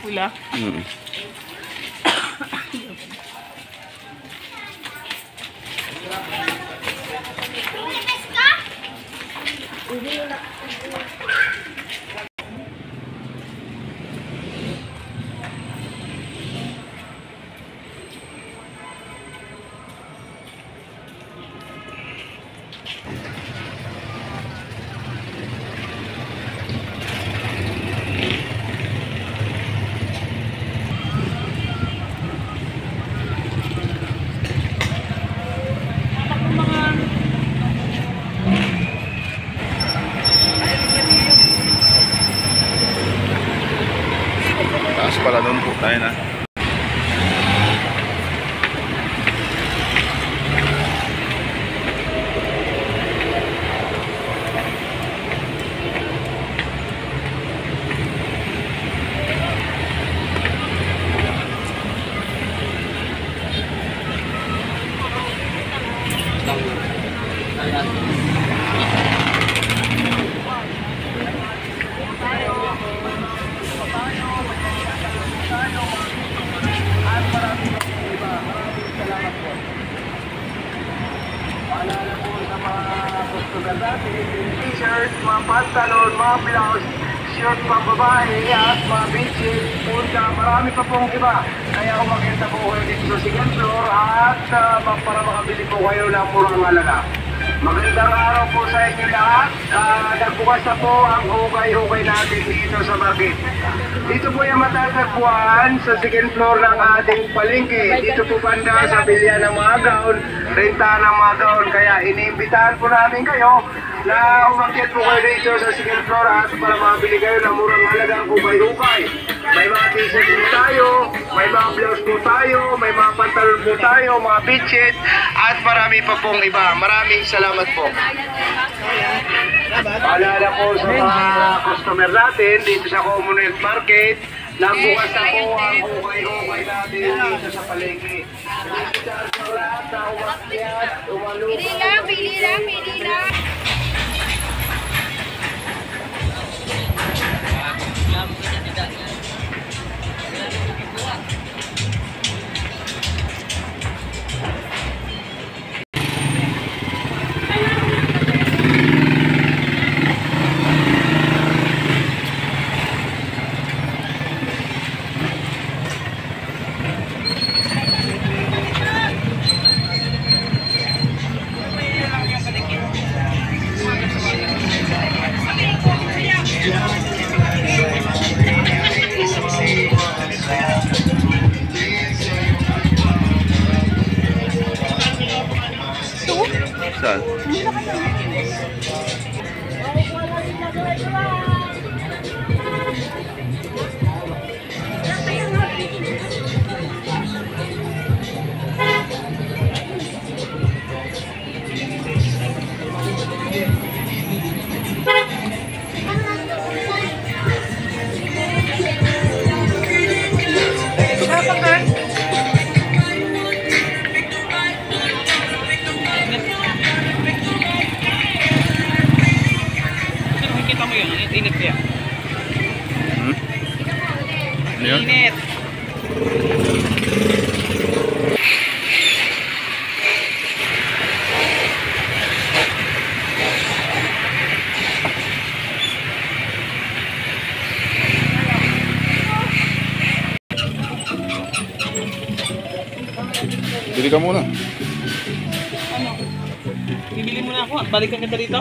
sila. Taas pala doon po tayo na. T-shirt, mga pantalon, mga blouse, shirt pang babae at mga beaches, punta, marami pa pong iba. Kaya umakita po kayo dito sa second floor at para makabili po kayo ng murang halaga. Magandang araw po sa inyo lahat. Nagbukas na po ang hukay-hukay natin dito sa market. Dito po yung matatagpuan sa second floor ng ating palengke. Dito po banda sa bilya ng mga gown, renta ng mga gown. Kaya iniimbitahan po namin kayo na umakyat po kayo dito sa second floor at para makabili kayo ng murang halagang hukay-hukay. May mga t-shirt po tayo, may mga blouse po tayo, may mga pantalon po tayo, mga bedsheet, at marami pa pong iba. Maraming salamat po. Paalala po sa mga customer natin dito sa Commonwealth Market, nabukas na po ang hukay-hukay natin dito sa palengke. Pili lang. Saan? Init kaya. Ano yun? Init. Bili ka muna. Ano? Bibili muna ako. Balikan kita dito.